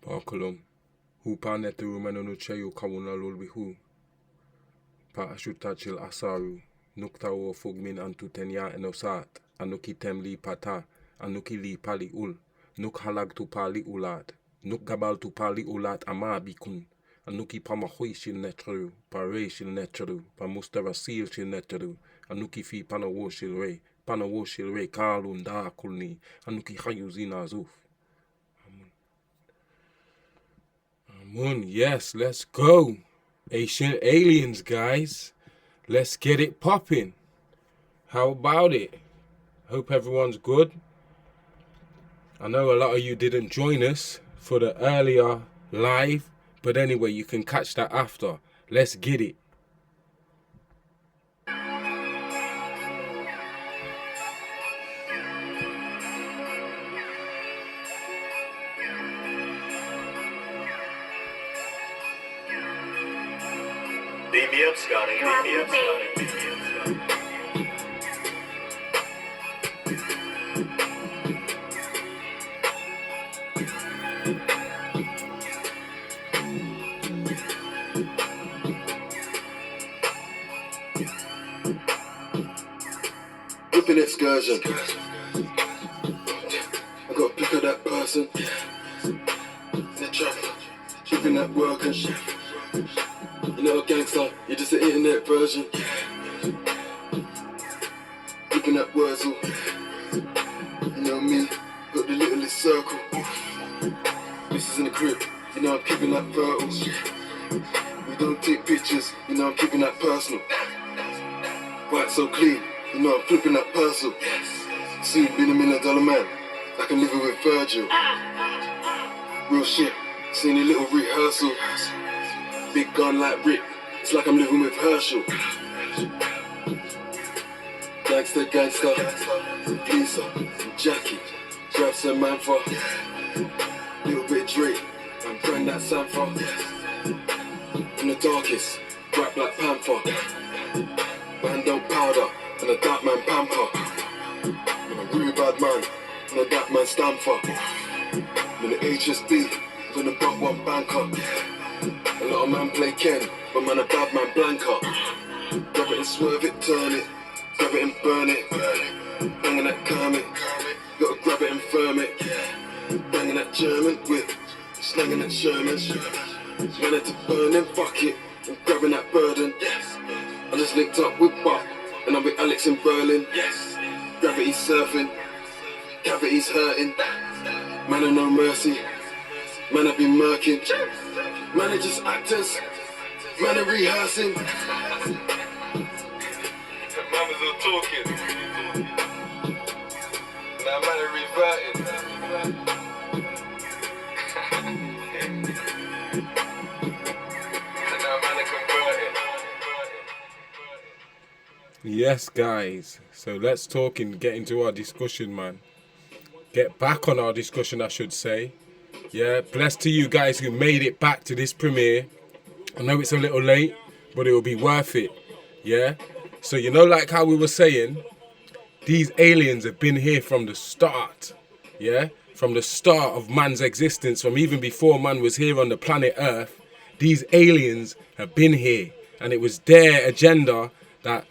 Parkolum. Hupa neteru menonu cheyu kawuna lulbihu. Pa ashutachil asaru. Nuktawo fugmin antutenya enosat. Anuki temli pata. Anuki li pali ul. Nuk halag tu pali ulat. Nuk gabal tu pali ulat ama bikun. Anuki pamahui shil netru. Pare shil netru. Pamustara sil shil netru. Anuki fi panawo shil re. Panawo shil re kalun da kulni. Anuki hayuzina zuf. Amun, yes, let's go. Ancient aliens, guys. Let's get it popping. How about it? Hope everyone's good. I know a lot of you didn't join us for the earlier live, but anyway, you can catch that after. Let's get it. Beam me up, Scotty. Beam me up, Scotty. Beam me up, Scotty. Whipping excursion. I got to pick up that person. They're trapping. Shipping that work and shit. You know a gangster, you're just an internet version. Whipping that Wurzel. You know me, got the littlest circle. This is in the crib, you know I'm keeping that fertile. We don't take pictures, you know I'm keeping that personal. White so clean, you know I'm flipping that parcel. Soon been $1 million man, like I'm living with Virgil. Real shit, seen a little rehearsal. Big gun like Rick, it's like I'm living with Herschel. Gangster, gangster, Lisa, and Jackie, grab some man for. Little bit Drake, and brand that Sanford. In the darkest, rap like Panther. Bando powder, and a dark man pamper. I'm a really bad man, and a dark man stand for. I'm in the HSB, I'm the buck one banker. A lot of man play Ken, but man a bad man blanker. Grab it and swerve it, turn it. Grab it and burn it. Banging that Kermit. Gotta grab it and firm it. Banging that German whip. Slanging that Sherman. Man had to burn and fuck it. I'm grabbing that burden. I just linked up with Buck. And I'm with Alex in Berlin. Gravity's surfing. Cavity's hurting. Man of no mercy. Man I be murking. Man are just actors. Man are rehearsing. Man is all talking. Now man are reverting. And now man are converting. Yes, guys. So let's talk and get into our discussion, man. Get back on our discussion, I should say. Yeah, blessed to you guys who made it back to this premiere. I know it's a little late, but it will be worth it. Yeah? So, you know, like how we were saying, these aliens have been here from the start. Yeah? From the start of man's existence, from even before man was here on the planet Earth, these aliens have been here. And it was their agenda that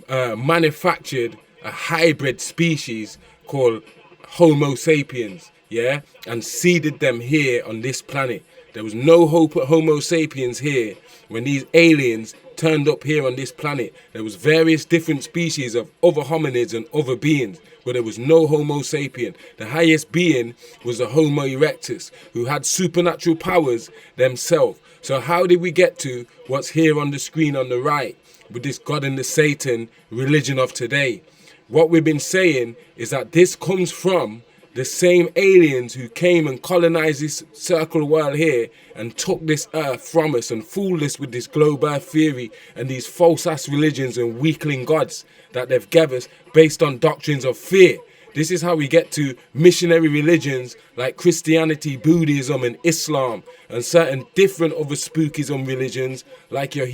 manufactured a hybrid species called Homo sapiens, yeah, and seeded them here on this planet. There was no Homo sapiens here when these aliens turned up here on this planet. There was various different species of other hominids and other beings, but there was no Homo sapien. The highest being was the Homo erectus, who had supernatural powers themselves. So how did we get to what's here on the screen on the right with this God and the Satan religion of today? What we've been saying is that this comes from the same aliens who came and colonized this circle world here and took this earth from us and fooled us with this globe earth theory and these false ass religions and weakling gods that they've given us based on doctrines of fear. This is how we get to missionary religions like Christianity, Buddhism and Islam and certain different other spookism religions like your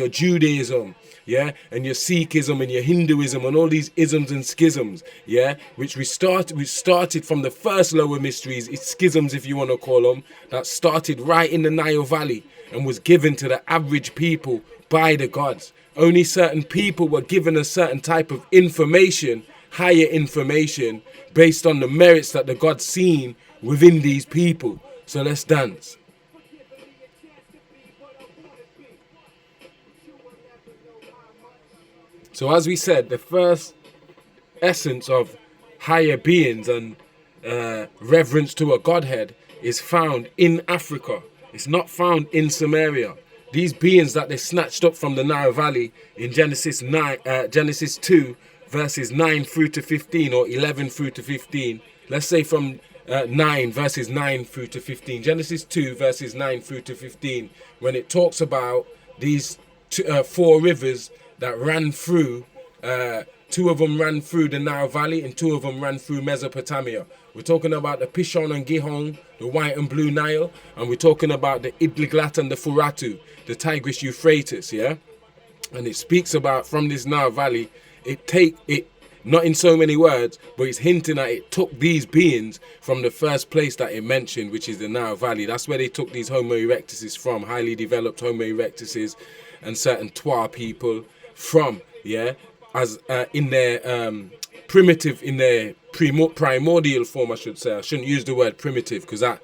Judaism yeah, and your Sikhism and your Hinduism and all these isms and schisms, yeah, which we started from the first lower mysteries, it's schisms if you want to call them, that started right in the Nile Valley and was given to the average people by the gods. Only certain people were given a certain type of information, higher information, based on the merits that the gods seen within these people. So let's dance. So as we said, the first essence of higher beings and reverence to a godhead is found in Africa. It's not found in Samaria. These beings that they snatched up from the Nile Valley in Genesis 2, verses 9 through to 15, or 11 through to 15. Let's say from 9, verses 9 through to 15. Genesis 2, verses 9 through to 15, when it talks about these 4 rivers that ran through, 2 of them ran through the Nile Valley and 2 of them ran through Mesopotamia. We're talking about the Pishon and Gihon, the White and Blue Nile, and we're talking about the Idliglat and the Furatu, the Tigris Euphrates, yeah? And it speaks about, from this Nile Valley, it not in so many words, but it's hinting at it took these beings from the first place that it mentioned, which is the Nile Valley. That's where they took these Homo erectuses from, highly developed Homo erectuses and certain Twa people from, yeah, as in their primitive, in their primordial form, I should say. I shouldn't use the word primitive because that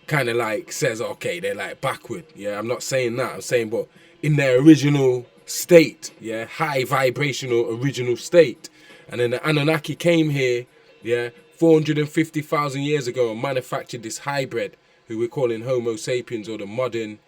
kind of like says, okay, they're like backward. Yeah, I'm not saying that. I'm saying, but in their original state, yeah, high vibrational original state. And then the Anunnaki came here, yeah, 450,000 years ago and manufactured this hybrid who we're calling Homo sapiens, or the modern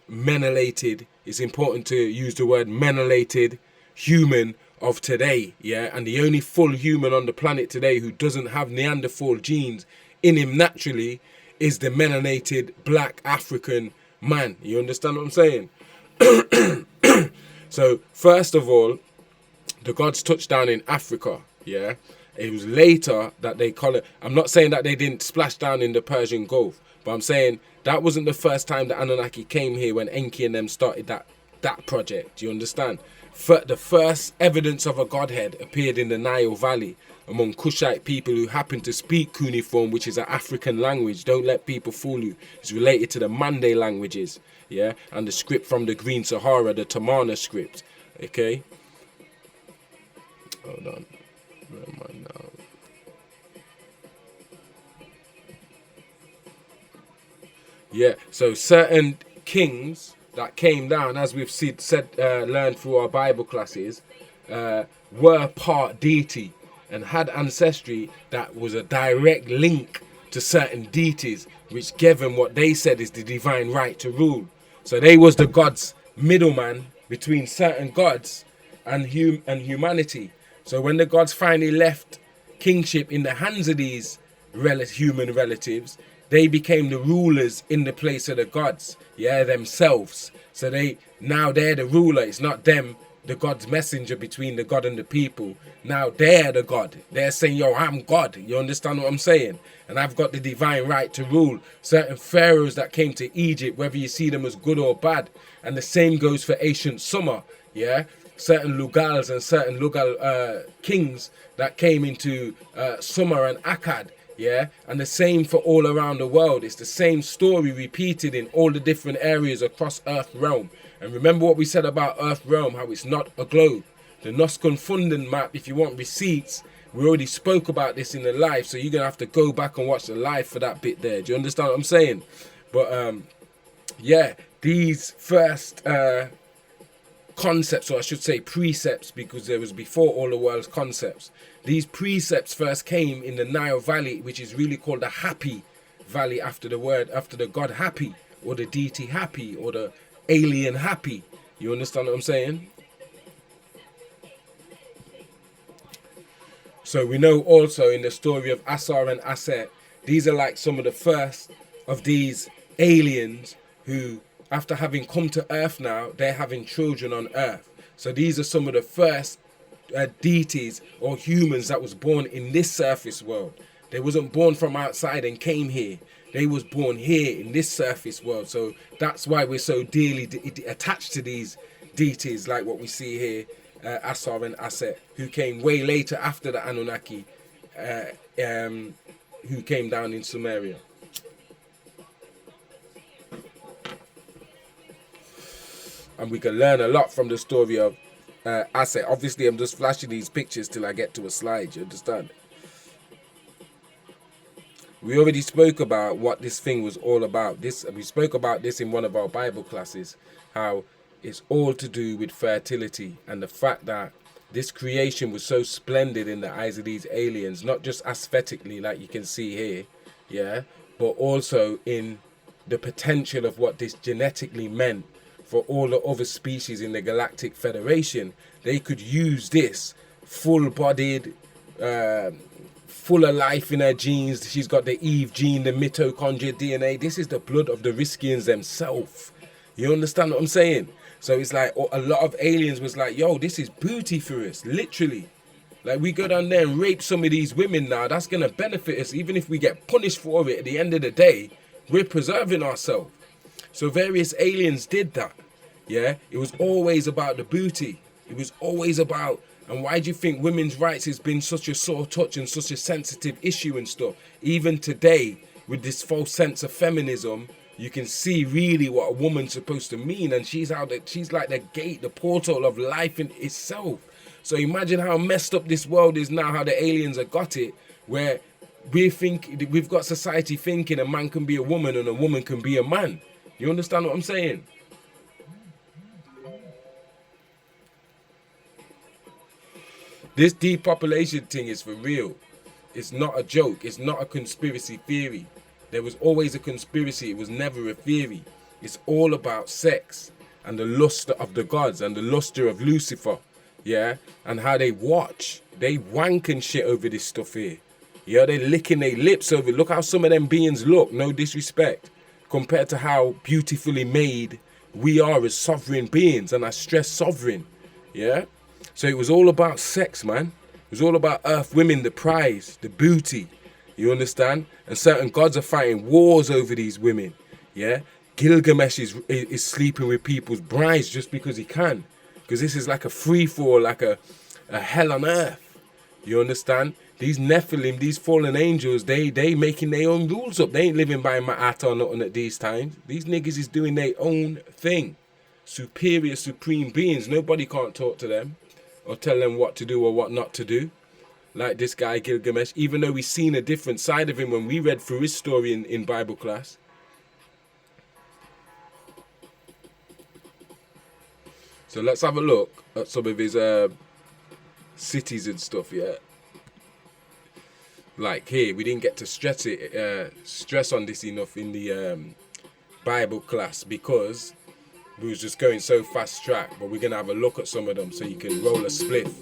menelated. It's important to use the word menelated human of today, yeah, and the only full human on the planet today who doesn't have Neanderthal genes in him naturally is the melanated black African man. You understand what I'm saying? So first of all, the gods touched down in Africa, yeah. It was later that they I'm not saying that they didn't splash down in the Persian Gulf, but I'm saying that wasn't the first time the Anunnaki came here when Enki and them started that project. Do you understand? The first evidence of a godhead appeared in the Nile Valley among Kushite people who happened to speak cuneiform, which is an African language. Don't let people fool you. It's related to the Mande languages, yeah, and the script from the Green Sahara, the Tamana script. Okay. Hold on. Where am I now? Yeah. So certain kings that came down, as we've learned through our Bible classes, were part deity and had ancestry that was a direct link to certain deities, which gave them what they said is the divine right to rule. So they was the gods' middleman between certain gods and humanity. So when the gods finally left kingship in the hands of these human relatives, they became the rulers in the place of the gods, yeah, themselves. So they're the ruler. It's not them, the God's messenger between the God and the people. Now they're the God. They're saying, yo, I'm God. You understand what I'm saying? And I've got the divine right to rule. Certain pharaohs that came to Egypt, whether you see them as good or bad. And the same goes for ancient Sumer, yeah? Certain Lugals and certain Lugal kings that came into Sumer and Akkad. Yeah, and the same for all around the world. It's the same story repeated in all the different areas across Earth realm. And remember what we said about Earth realm, how it's not a globe. The Noskun Funding map, if you want receipts, we already spoke about this in the live, so you're going to have to go back and watch the live for that bit there. Do you understand what I'm saying? But yeah, these first concepts, or I should say precepts, because there was before all the world's concepts. These precepts first came in the Nile Valley, which is really called the Happy Valley after the god Happy, or the deity Happy, or the alien Happy. You understand what I'm saying? So we know also in the story of Asar and Aset, these are like some of the first of these aliens who, after having come to Earth now, they're having children on Earth. So these are some of the first deities or humans that was born in this surface world. They wasn't born from outside and came here. They was born here in this surface world. So that's why we're so dearly attached to these deities like what we see here, Asar and Aset, who came way later after the Anunnaki, who came down in Sumeria. And we can learn a lot from the story of Aset. Obviously, I'm just flashing these pictures till I get to a slide, you understand? We already spoke about what this thing was all about. We spoke about this in one of our Bible classes, how it's all to do with fertility and the fact that this creation was so splendid in the eyes of these aliens, not just aesthetically like you can see here, yeah, but also in the potential of what this genetically meant for all the other species in the Galactic Federation. They could use this full-bodied, full of life in her genes. She's got the Eve gene, the mitochondria DNA. This is the blood of the Riskians themselves. You understand what I'm saying? So it's like a lot of aliens was like, yo, this is booty for us, literally. Like, we go down there and rape some of these women now. That's going to benefit us. Even if we get punished for it, at the end of the day, we're preserving ourselves. So various aliens did that. Yeah, it was always about the booty. It was always about, and why do you think women's rights has been such a sore touch and such a sensitive issue and stuff? Even today, with this false sense of feminism, you can see really what a woman's supposed to mean, and she's like the gate, the portal of life in itself. So imagine how messed up this world is now, how the aliens have got it, where we've got society thinking a man can be a woman and a woman can be a man. You understand what I'm saying? This depopulation thing is for real. It's not a joke. It's not a conspiracy theory. There was always a conspiracy. It was never a theory. It's all about sex and the luster of the gods and the luster of Lucifer. Yeah? And how they watch. They wank and shit over this stuff here. Yeah? They're licking their lips over. Look how some of them beings look. No disrespect. Compared to how beautifully made we are as sovereign beings. And I stress sovereign. Yeah? So it was all about sex, man. It was all about earth women, the prize, the booty. You understand? And certain gods are fighting wars over these women. Yeah? Gilgamesh is sleeping with people's brides just because he can. Because this is like a free-for-all, like a hell on earth. You understand? These Nephilim, these fallen angels, they making their own rules up. They ain't living by Ma'at or nothing at these times. These niggas is doing their own thing. Superior, supreme beings. Nobody can't talk to them or tell them what to do or what not to do. Like this guy Gilgamesh, even though we've seen a different side of him when we read through his story in Bible class. So let's have a look at some of his cities and stuff, yeah. Like here, we didn't get to stress on this enough in the Bible class because we was just going so fast track. But we're gonna have a look at some of them so you can roll a spliff.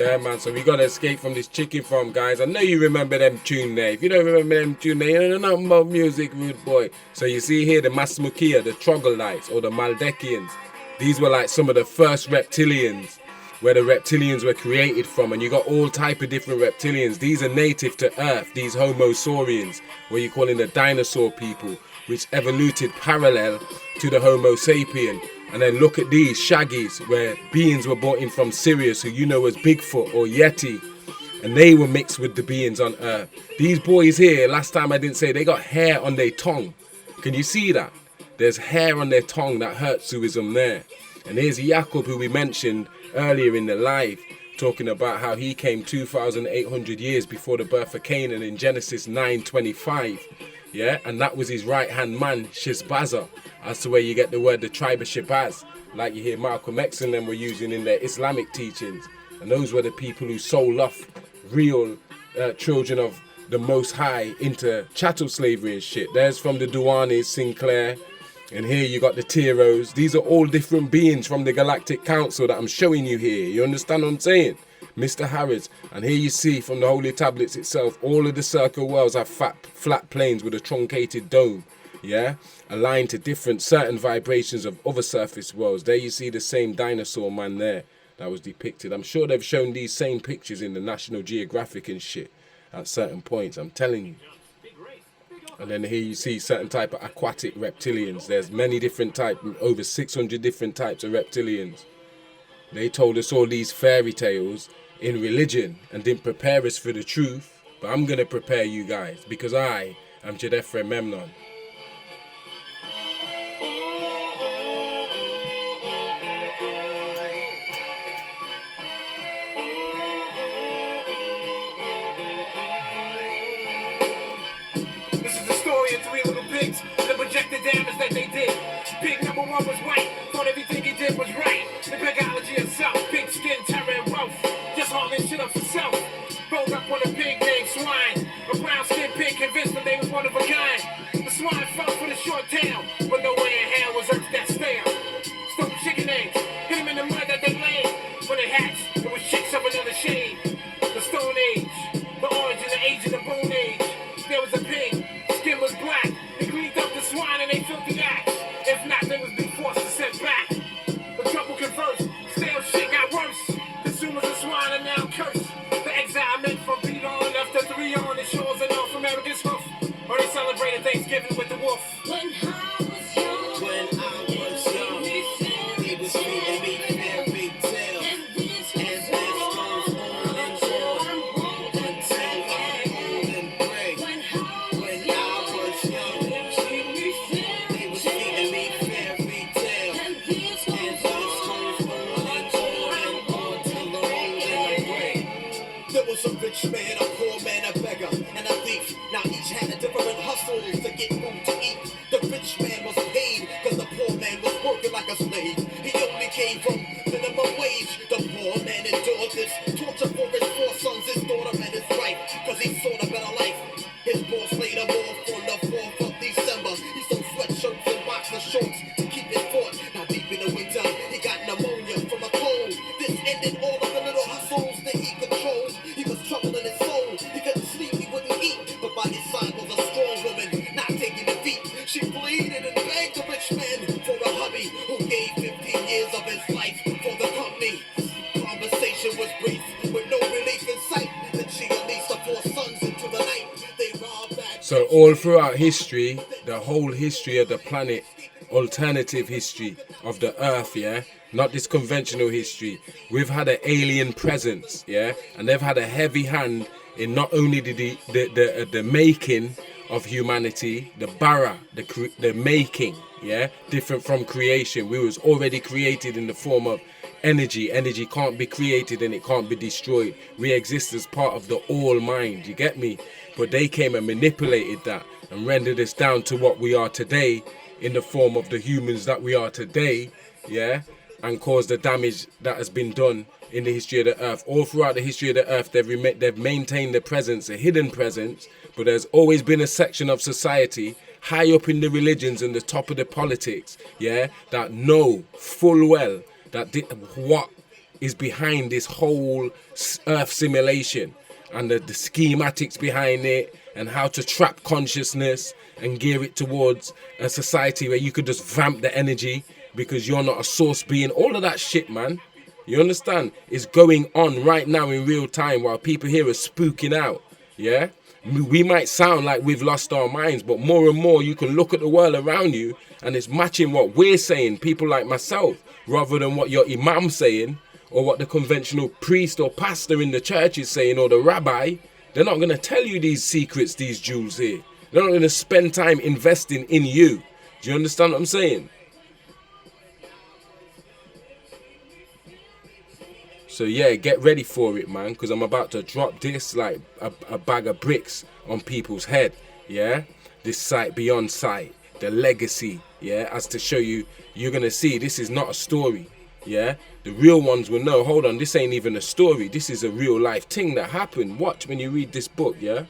Yeah, man, so we gotta escape from this chicken farm, guys. I know you remember them tune there. If you don't remember them tune there, you don't know nothing about music, rude boy. So you see here the Masmukia, the troglodytes, or the Maldekians. These were like some of the first reptilians, where the reptilians were created from, and you got all type of different reptilians. These are native to Earth, these Homo saurians, what you calling the dinosaur people, which evoluted parallel to the Homo sapien. And then look at these shaggies, where beings were brought in from Sirius, who you know as Bigfoot or Yeti, and they were mixed with the beings on Earth. These boys here, last time I didn't say, they got hair on their tongue. Can you see that? There's hair on their tongue, that Hertzuism there. And here's Jacob, who we mentioned earlier in the live, talking about how he came 2,800 years before the birth of Canaan in Genesis 9:25. Yeah, and that was his right-hand man, Shizbaza. As to where you get the word the tribe of Shabazz, like you hear Malcolm X and them were using in their Islamic teachings. And those were the people who sold off real children of the Most High into chattel slavery and shit. There's from the Duanis, Sinclair. And here you got the Tiros. These are all different beings from the Galactic Council that I'm showing you here. You understand what I'm saying? Mr. Harris. And here you see from the Holy Tablets itself, all of the circle worlds have flat planes with a truncated dome. Yeah? Aligned to different certain vibrations of other surface worlds. There you see the same dinosaur man there that was depicted. I'm sure they've shown these same pictures in the National Geographic and shit at certain points. I'm telling you. And then here you see certain type of aquatic reptilians. There's many different types, over 600 different types of reptilians. They told us all these fairy tales in religion and didn't prepare us for the truth. But I'm going to prepare you guys because I am Jedefre Memnon. The projected damage that they did. Pig number one was white, thought everything he did was right. The pigology itself, pig skin, terror, and wealth. Just hauling shit up for self. Rolled up on a pig named Swine. A brown skinned pig convinced that they was one of a kind. The swine fell for the short tail, but no way in hell was earth that stale. Stole chicken eggs, hit him in the mud that they laid. When they hatched, it was chicks of another shade. The Stone Age, the origin, the age of the Bone Age. There was a pig, skin was black. Swine and they filthy acts. If not, they was be forced to sit back. The trouble converse, stale shit got worse. Consumers of swine are now cursed. The exile meant from beat on left to 3 on the shores of North America's hoof. Or they celebrated Thanksgiving with the wolf. When I was young, he was feeding me fairy tales. And this goes on until I'm old and gray. When I was young. A rich man, a poor man, a beggar, and a thief. Now each had a different hustles to get food to eat. The rich man was paid because the poor man was working like a slave. He only came from minimum wage. The poor man endured this torture for his 4 sons, his daughter, and his wife, because he sought a better life. His boss laid him off on the 4th of December. He sold sweatshirts and boxer shorts to keep his fort. Now deep in the winter, he got pneumonia from a cold. This ended all of the little hustles that he controlled. He was trouble in his soul. He couldn't sleep, he wouldn't eat. But by his side was a strong woman, not taking defeat. She pleaded and begged the rich man for a hubby who gave 15 years of his life for the company. Conversation was brief, with no relief in sight. Then she unleashed the 4 sons into the night. They robbed that. So all throughout history, the whole history of the planet, alternative history of the earth, yeah, not this conventional history, we've had an alien presence, yeah, and they've had a heavy hand in not only the making of humanity, the bara, the making, yeah, different from creation. We was already created in the form of energy. Energy can't be created and it can't be destroyed. We exist as part of the all mind, you get me? But they came and manipulated that and rendered us down to what we are today in the form of the humans that we are today, yeah, and caused the damage that has been done in the history of the earth. All throughout the history of the earth, they've maintained the presence, a hidden presence, but there's always been a section of society high up in the religions and the top of the politics, yeah, that know full well that what is behind this whole earth simulation and the schematics behind it and how to trap consciousness and gear it towards a society where you could just vamp the energy because you're not a source being. All of that shit, man. You understand? Is going on right now in real time while people here are spooking out. Yeah? We might sound like we've lost our minds, but more and more you can look at the world around you and it's matching what we're saying, people like myself, rather than what your imam's saying or what the conventional priest or pastor in the church is saying or the rabbi. They're not going to tell you these secrets, these jewels here. They're not going to spend time investing in you. Do you understand what I'm saying? So yeah, get ready for it, man, because I'm about to drop this like a bag of bricks on people's head, yeah? This sight beyond sight, the legacy, yeah? As to show you, you're going to see this is not a story, yeah? The real ones will know, hold on, this ain't even a story. This is a real life thing that happened. Watch when you read this book, yeah?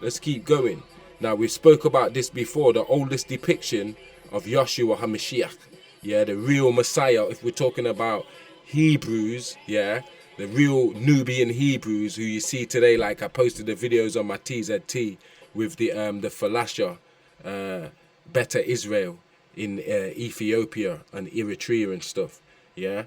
Let's keep going. Now, we spoke about this before, the oldest depiction of Yeshua HaMashiach, yeah? The real Messiah, if we're talking about Hebrews, yeah, the real Nubian Hebrews who you see today. Like I posted the videos on my TZT with the Falasha, Beta Israel in Ethiopia and Eritrea and stuff. Yeah,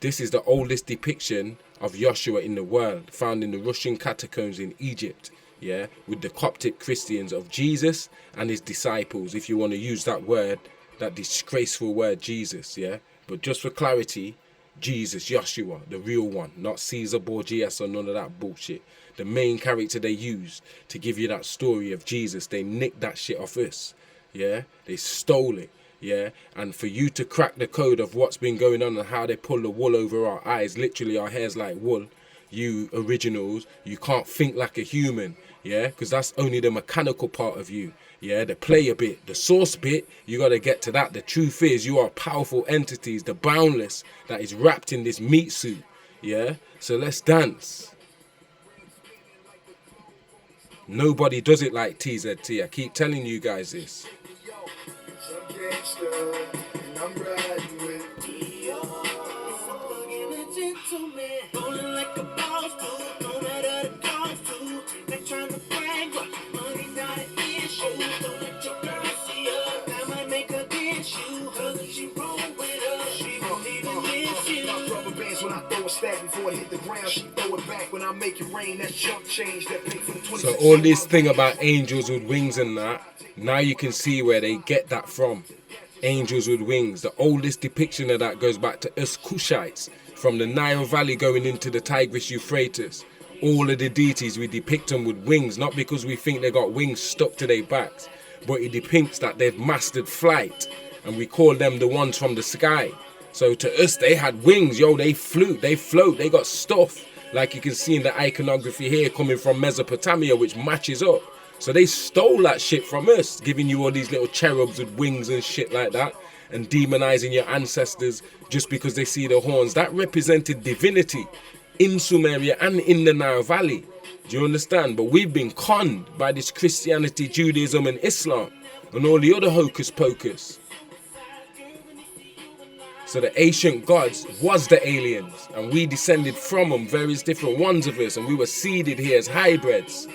this is the oldest depiction of Joshua in the world, found in the Russian catacombs in Egypt. Yeah, with the Coptic Christians of Jesus and his disciples. If you want to use that word, that disgraceful word, Jesus. Yeah, but just for clarity, Jesus, Joshua, the real one, not Caesar Borgias or none of that bullshit. The main character they used to give you that story of Jesus, they nicked that shit off us, yeah? They stole it, yeah? And for you to crack the code of what's been going on and how they pull the wool over our eyes, literally our hair's like wool, you originals, you can't think like a human, yeah? Because that's only the mechanical part of you. Yeah, the player bit, the source bit, you got to get to that. The truth is, you are powerful entities, the boundless, that is wrapped in this meat suit. Yeah, so let's dance. Nobody does it like TZT. I keep telling you guys this. So all this thing about angels with wings and that, now you can see where they get that from. Angels with wings. The oldest depiction of that goes back to us Kushites, from the Nile Valley going into the Tigris Euphrates. All of the deities, we depict them with wings, not because we think they got wings stuck to their backs, but it depicts that they've mastered flight, and we call them the ones from the sky. So to us, they had wings, yo, they flew, they float, they got stuff. Like you can see in the iconography here coming from Mesopotamia, which matches up. So they stole that shit from us, giving you all these little cherubs with wings and shit like that, and demonizing your ancestors just because they see the horns. That represented divinity in Sumeria and in the Nile Valley. Do you understand? But we've been conned by this Christianity, Judaism and Islam and all the other hocus pocus. So the ancient gods was the aliens, and we descended from them, various different ones of us, and we were seeded here as hybrids.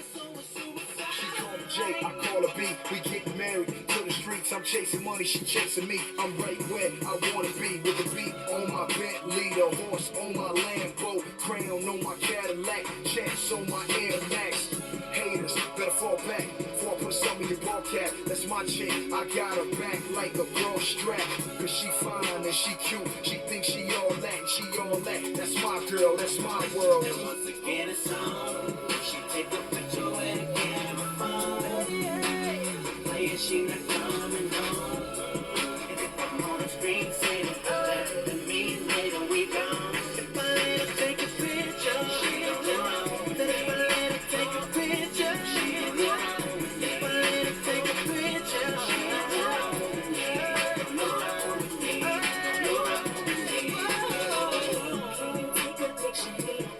I'm chasing money, she chasing me. I'm right where I wanna be, with the beat on my Bentley, the horse on my Lambo, crown on my Cadillac, checks on my Air Max. Haters better fall back before I put some in your ball cap. That's my chick, I got her back like a bra strap, cause she fine and she cute. She thinks she all that, she all that. That's my girl, that's my world. And once again it's on. She take a picture and again in my phone. Playing, she not coming home. And if I'm on the screen saying it's better than me, later we gone. If I let her take a picture, she'll know. That if I let her take a picture, she'll know. If I let her take a picture, she'll know.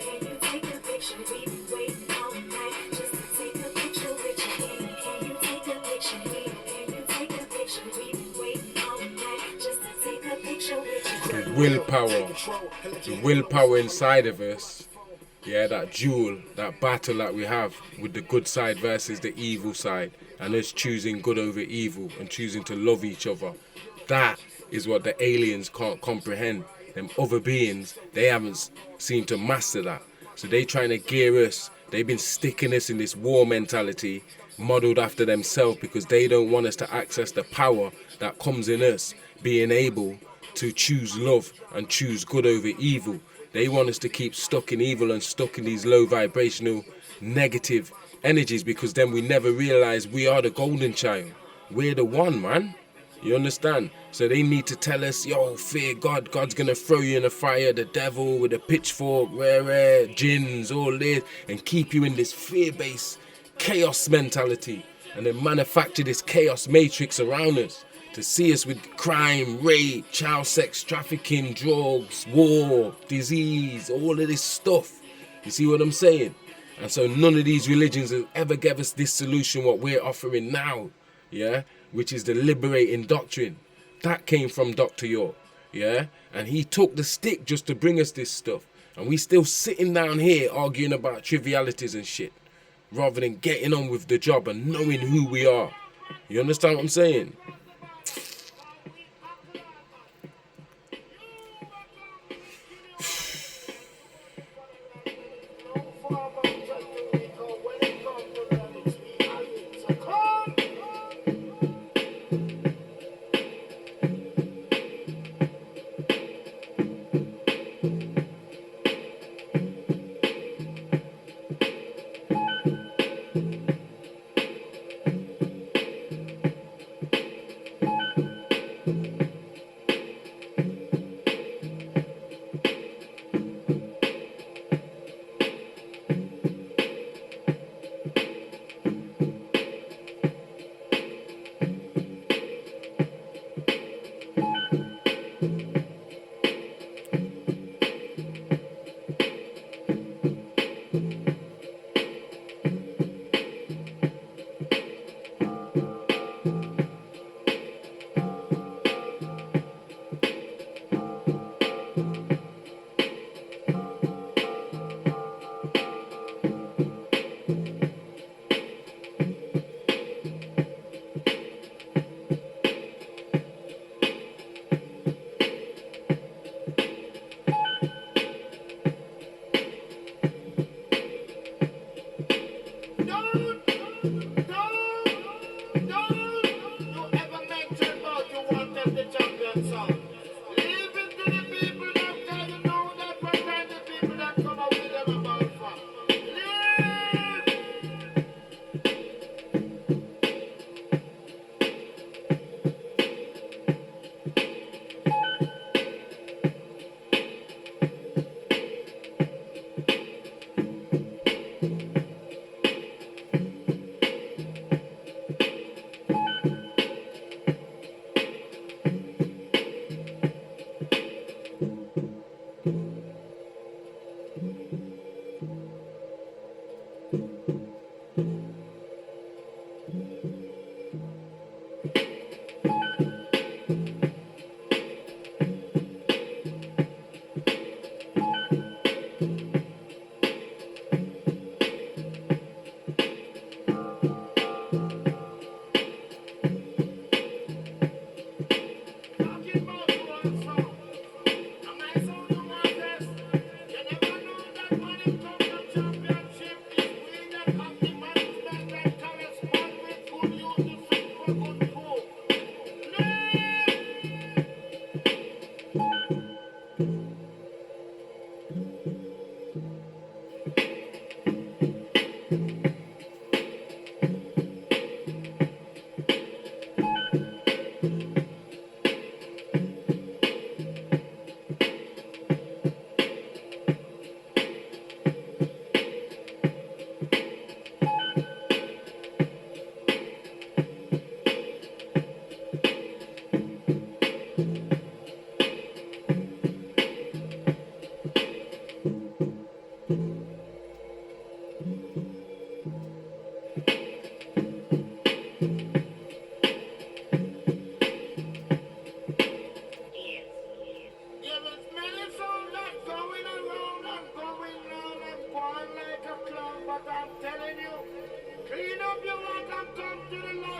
Can you take a picture with your hand? Can you take a picture here? Can you willpower, the willpower inside of us, yeah, that duel, that battle that we have with the good side versus the evil side, and us choosing good over evil and choosing to love each other. That is what the aliens can't comprehend. Them other beings, they haven't seemed to master that. So they trying to gear us. They've been sticking us in this war mentality, modeled after themselves, because they don't want us to access the power that comes in us, being able to choose love and choose good over evil. They want us to keep stuck in evil and stuck in these low vibrational negative energies, because then we never realize we are the golden child. We're the one, man. You understand? So they need to tell us, yo, fear God. God's going to throw you in the fire, the devil with a pitchfork, rare, jinns, all this, and keep you in this fear-based chaos mentality. And then manufacture this chaos matrix around us to see us with crime, rape, child sex trafficking, drugs, war, disease, all of this stuff. You see what I'm saying? And so none of these religions have ever gave us this solution, what we're offering now, yeah? Which is the liberating doctrine. That came from Dr. York, yeah? And he took the stick just to bring us this stuff. And we still sitting down here arguing about trivialities and shit, rather than getting on with the job and knowing who we are. You understand what I'm saying?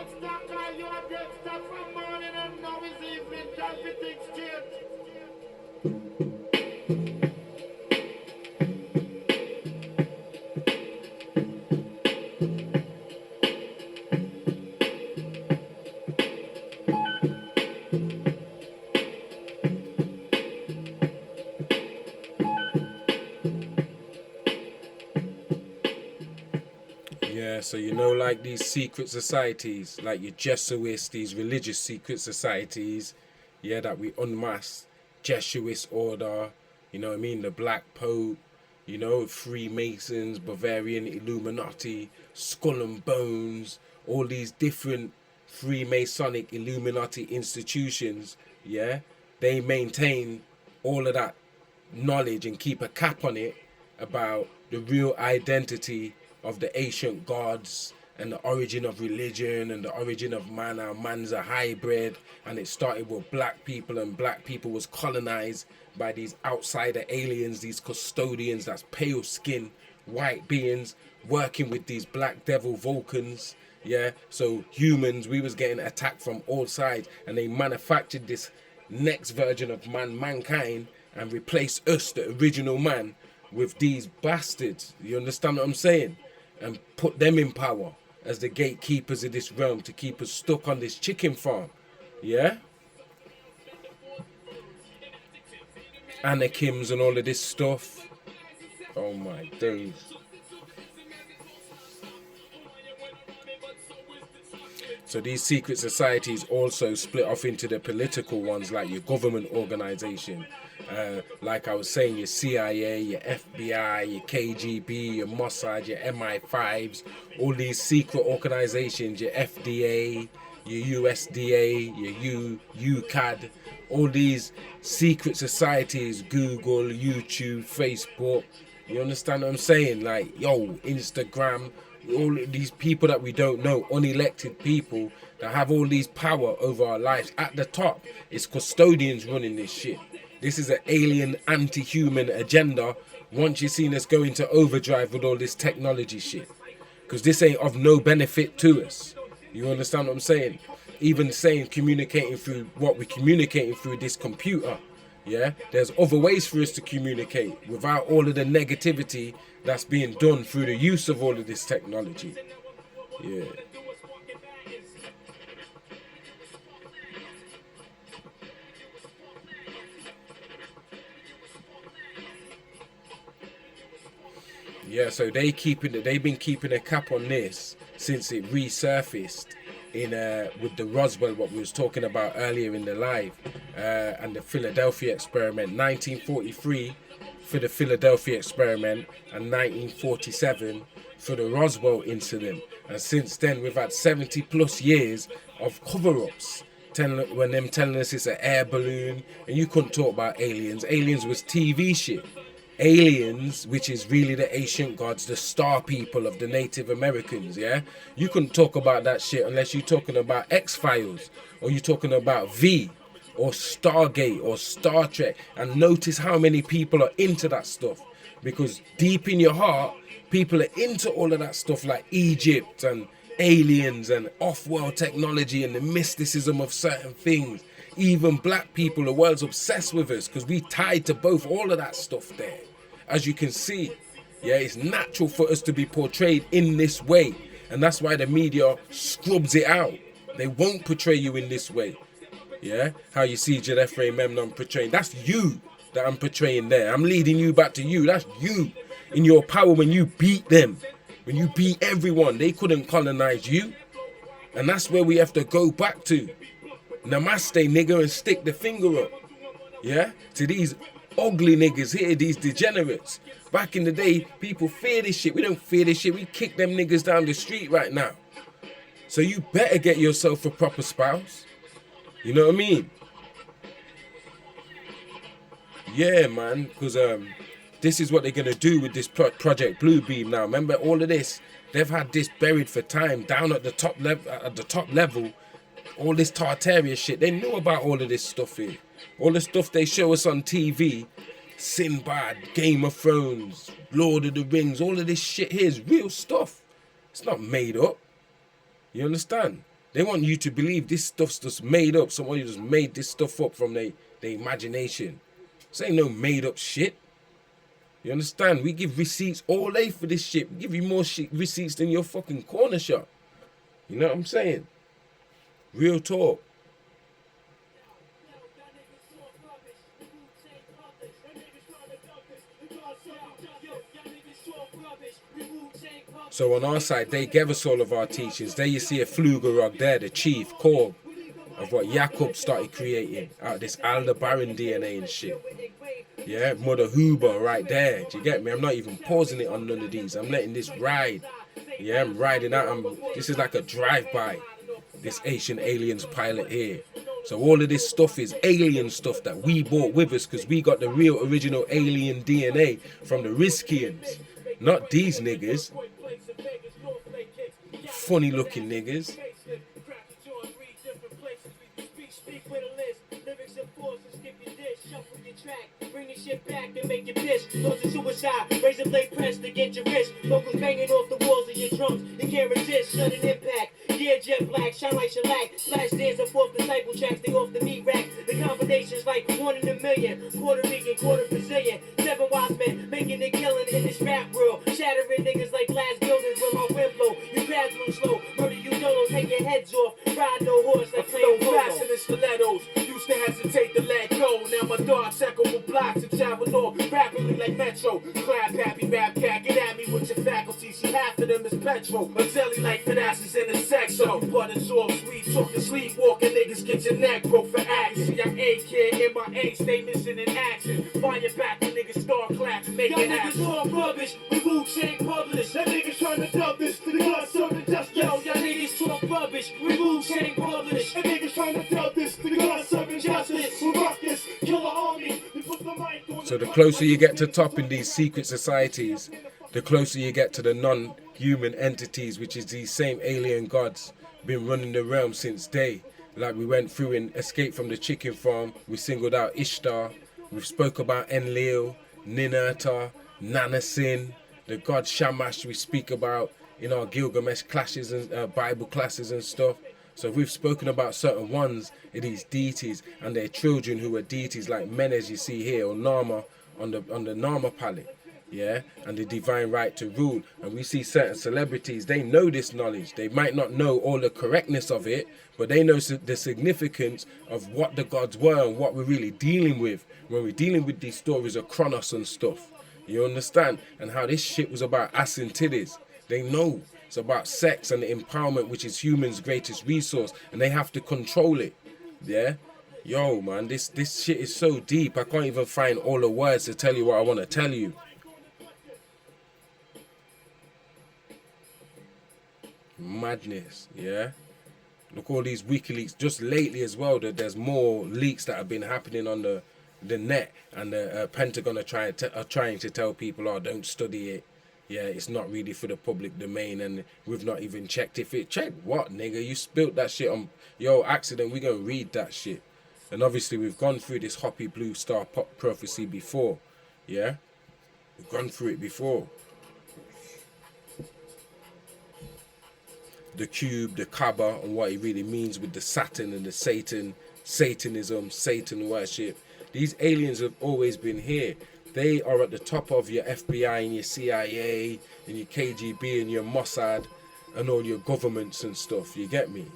Dexter, call you a Dexter from morning and now is evening. Time for things change. Yeah, so you know, like these secret societies, like your Jesuits, these religious secret societies, yeah, that we unmask, Jesuit order, you know what I mean, the Black Pope, you know, Freemasons, Bavarian Illuminati, Skull and Bones, all these different Freemasonic Illuminati institutions, yeah, they maintain all of that knowledge and keep a cap on it about the real identity of the ancient gods and the origin of religion and the origin of man. How man's a hybrid, and it started with black people, and black people was colonized by these outsider aliens, these custodians, that's pale skin white beings working with these black devil Vulcans. Yeah, so humans, we was getting attacked from all sides, and they manufactured this next version of mankind and replaced us, the original man, with these bastards. You understand what I'm saying? And put them in power as the gatekeepers of this realm to keep us stuck on this chicken farm. Yeah? Anakims and all of this stuff. Oh my days. So these secret societies also split off into the political ones, like your government organization. Like I was saying, your CIA, your FBI, your KGB, your Mossad, your MI5s, all these secret organizations, your FDA, your USDA, your UCAD, all these secret societies, Google, YouTube, Facebook. You understand what I'm saying? Like, yo, Instagram, all of these people that we don't know, unelected people that have all these power over our lives. At the top, it's custodians running this shit. This is an alien, anti-human agenda. Once you've seen us go into overdrive with all this technology shit, because this ain't of no benefit to us. You understand what I'm saying? Even saying communicating through what we're communicating through this computer. Yeah, there's other ways for us to communicate without all of the negativity that's being done through the use of all of this technology. Yeah. Yeah, so they've been keeping a cap on this since it resurfaced in with the Roswell, what we was talking about earlier in the live, and the Philadelphia experiment. 1943 for the Philadelphia experiment, and 1947 for the Roswell incident. And since then, we've had 70 plus years of cover-ups. When them telling us it's an air balloon, and you couldn't talk about aliens. Aliens was TV shit. Aliens, which is really the ancient gods, the star people of the Native Americans, yeah? You couldn't talk about that shit unless you're talking about X-Files, or you're talking about V, or Stargate, or Star Trek. And notice how many people are into that stuff. Because deep in your heart, people are into all of that stuff, like Egypt and aliens and off-world technology and the mysticism of certain things. Even black people, the world's obsessed with us because we tied to both, all of that stuff there. As you can see, yeah, it's natural for us to be portrayed in this way. And that's why the media scrubs it out. They won't portray you in this way. Yeah, how you see Jedefre Memnon portraying. That's you that I'm portraying there. I'm leading you back to you. That's you in your power when you beat them. When you beat everyone, they couldn't colonize you. And that's where we have to go back to. Namaste, nigga, and stick the finger up. Yeah? To these ugly niggas here, these degenerates. Back in the day, people fear this shit. We don't fear this shit. We kick them niggas down the street right now. So you better get yourself a proper spouse. You know what I mean? Yeah, man. Because this is what they're going to do with this Project Bluebeam now. Remember all of this? They've had this buried for time down at the top level. All this Tartaria shit, they knew about all of this stuff here. All the stuff they show us on TV, Sinbad, Game of Thrones, Lord of the Rings, all of this shit here is real stuff. It's not made up. You understand? They want you to believe this stuff's just made up. Somebody just made this stuff up from their imagination. This ain't no made up shit. You understand? We give receipts all day for this shit. We give you more receipts than your fucking corner shop. You know what I'm saying? Real talk. So on our side, they gave us all of our teachings. There you see a Flugerog there, the chief, core of what Jacob started creating out of this Aldebaran DNA and shit. Yeah, Mother Huber right there. Do you get me? I'm not even pausing it on none of these. I'm letting this ride. Yeah, I'm riding out. This is like a drive-by. This Asian Aliens pilot here. So all of this stuff is alien stuff that we brought with us because we got the real original alien DNA from the Riskians. Not these niggas. Funny looking niggas. Bring this shit back and make you piss. Thoughts of suicide, razor blade press to get your wrist. Vocals banging off the walls of your drums. You can't resist, sudden impact. Yeah, jet black, shine like shellac. Flash dance and forth disciple tracks, they off the meat rack. The combination's like 1 in a million. Puerto Rican, quarter Brazilian. 7 wise men making a killing in this rap world. Shattering niggas like glass buildings with my wind blow. You crabs move slow, murder you dolo, take your heads off. Ride no horse like playing polo. Faster than stilettos, used to hesitate to let go. Now my thoughts echo for blocks and travel on rapidly like Metro. Clap happy rap cat, get at me with your faculty. See half of them is petrol. A jelly like finasses in the sexo. But it's all sweet talking, sleepwalking niggas get your neck broke for action. See, I'm A-kid in my A, stay missing in action. Find your back when niggas start clapping, make Y'all it niggas happen. all rubbish, we Wu-Tang published. That niggas trying to dub this, the God serving justice. Yo, y'all niggas talk rubbish, we Wu-Tang published. That niggas trying to dub this, the God serving justice. We rock this, kill the army, we put the mic on. So the closer you get to top in these secret societies, the closer you get to the non-human entities, which is these same alien gods been running the realm since day. Like we went through in Escape from the Chicken Farm, we singled out Ishtar, we spoke about Enlil, Ninurta, Nanasin, the god Shamash we speak about in our Gilgamesh classes and Bible classes and stuff. So we've spoken about certain ones of these deities and their children who are deities like Menes you see here, or Nama on the Nama palette. Yeah, and the divine right to rule. And we see certain celebrities, they know this knowledge. They might not know all the correctness of it, but they know the significance of what the gods were and what we're really dealing with when we're dealing with these stories of Kronos and stuff. You understand? And how this shit was about ass and titties. They know it's about sex and the empowerment, which is humans' greatest resource, and they have to control it. Yeah? Yo, man, this shit is so deep. I can't even find all the words to tell you what I want to tell you. Madness, yeah. Look, all these WikiLeaks just lately as well. That there's more leaks that have been happening on the net, and the Pentagon are trying to tell people, oh, don't study it. Yeah, it's not really for the public domain, and we've not even checked if it. Check what, nigga? You spilt that shit on yo accident. We gonna read that shit, and obviously we've gone through this Hoppy Blue Star pop prophecy before. Yeah, we've gone through it before. The cube, the Kaaba, and what it really means with the Saturn and the Satanism, Satan worship. These aliens have always been here. They are at the top of your FBI and your CIA and your KGB and your Mossad and all your governments and stuff. You get me?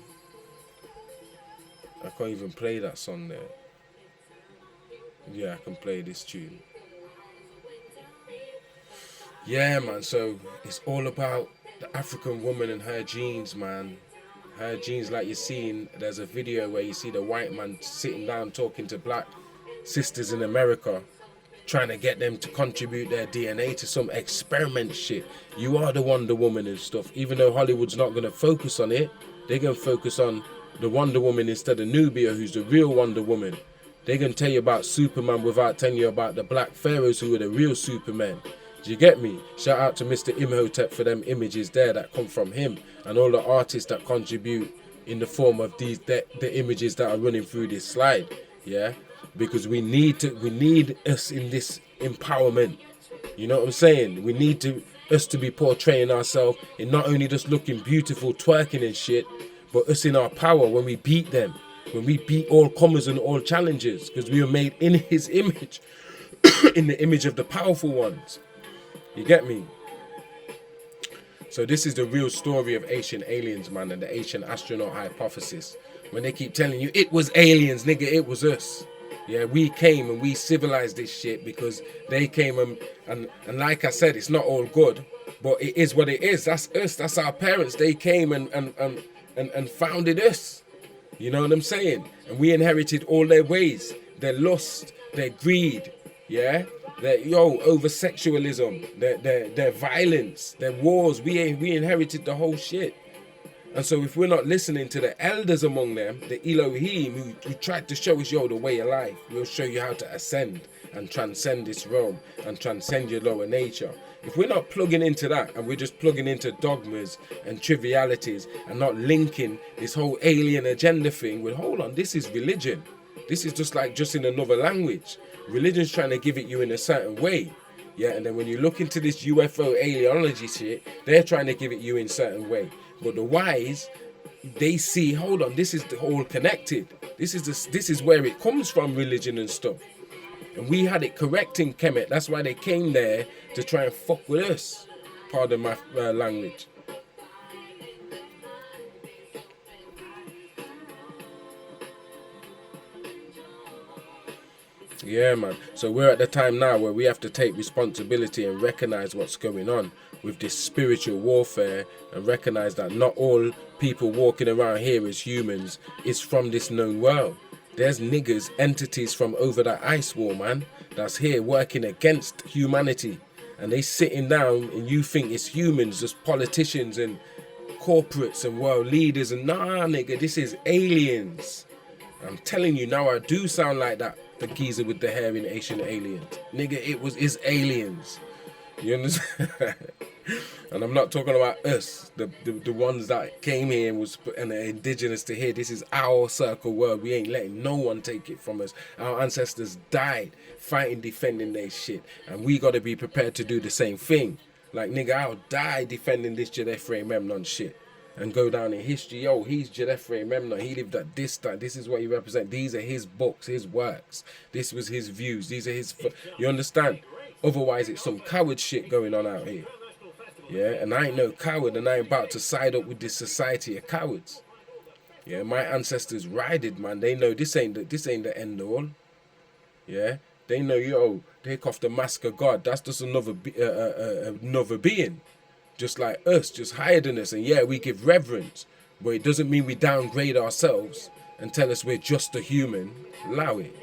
I can't even play that song there. Yeah, I can play this tune. Yeah, man, so it's all about the African woman and her genes, man. Her genes, like you're seeing, there's a video where you see the white man sitting down talking to black sisters in America, trying to get them to contribute their DNA to some experiment shit. You are the Wonder Woman and stuff. Even though Hollywood's not going to focus on it, they're going to focus on the Wonder Woman instead of Nubia, who's the real Wonder Woman. They're going to tell you about Superman without telling you about the black pharaohs who are the real Supermen. Do you get me? Shout out to Mr. Imhotep for them images there that come from him, and all the artists that contribute in the form of the images that are running through this slide. Yeah, because we need us in this empowerment. You know what I'm saying? We need us to be portraying ourselves in not only just looking beautiful, twerking and shit, but us in our power when we beat them, when we beat all comers and all challenges, because we were made in his image, in the image of the powerful ones. You get me? So this is the real story of ancient aliens, man, and the ancient astronaut hypothesis. When they keep telling you it was aliens, nigga, it was us. Yeah, we came and we civilized this shit because they came and like I said, it's not all good, but it is what it is. That's us. That's our parents. They came and founded us. You know what I'm saying? And we inherited all their ways, their lust, their greed, yeah, their over sexualism, their violence, their wars. We inherited the whole shit. And so if we're not listening to the elders among them, the Elohim, who tried to show us, the way of life, we'll show you how to ascend and transcend this realm and transcend your lower nature. If we're not plugging into that and we're just plugging into dogmas and trivialities and not linking this whole alien agenda thing with, hold on, this is religion. This is just in another language. Religion's trying to give it you in a certain way. Yeah, and then when you look into this UFO alienology shit, they're trying to give it you in a certain way. But the wise, they see, hold on, this is all connected. This is where it comes from, religion and stuff. And we had it correct in Kemet. That's why they came there to try and fuck with us. Pardon my language. Yeah, man. So we're at the time now where we have to take responsibility and recognize what's going on with this spiritual warfare, and recognize that not all people walking around here as humans is from this known world. There's niggas, entities from over that ice wall, man, that's here working against humanity. And they sitting down and you think it's humans, just politicians and corporates and world leaders. And nah, nigga, this is aliens. I'm telling you now, I do sound like that, the geezer with the hair in Ancient Aliens. Nigga, it's aliens. You understand? And I'm not talking about us, the ones that came here and are indigenous to here. This is our circle world. We ain't letting no one take it from us. Our ancestors died fighting, defending their shit. And we got to be prepared to do the same thing. Like, nigga, I'll die defending this Jedefre Memnon shit. And go down in history. He's Jedefre Memnon. He lived at this time. This is what he represents. These are his books, his works. This was his views. These are his... You understand? Otherwise, it's some coward shit going on out here. Yeah, and I ain't no coward, and I ain't about to side up with this society of cowards. Yeah, my ancestors rided, man. They know this ain't the end all. Yeah, they know, take off the mask of God. That's just another being, just like us, just higher than us. And yeah, we give reverence, but it doesn't mean we downgrade ourselves and tell us we're just a human. Allow it.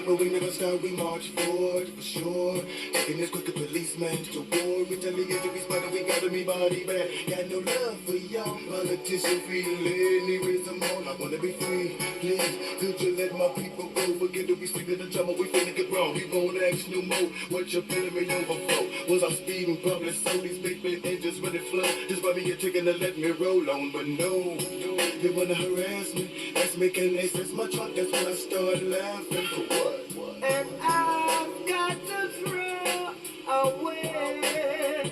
but we never stop, we march forward for sure. Taking this quick a policeman to war. Retaliate we spot we got me body back. Got no love for y'all. Politician feeling, erase them all. I wanna be free. Please, could you let my people go? Forget that we speak of the drama, we finna get wrong. We won't ask no more. What you feeling me over for? Was I speeding public? So these big engines ready to flow. Just buy me a ticket and let me roll on. But no, they wanna harass me. That's making they sense my truck. That's when I start laughing. For what? And I've got to throw away.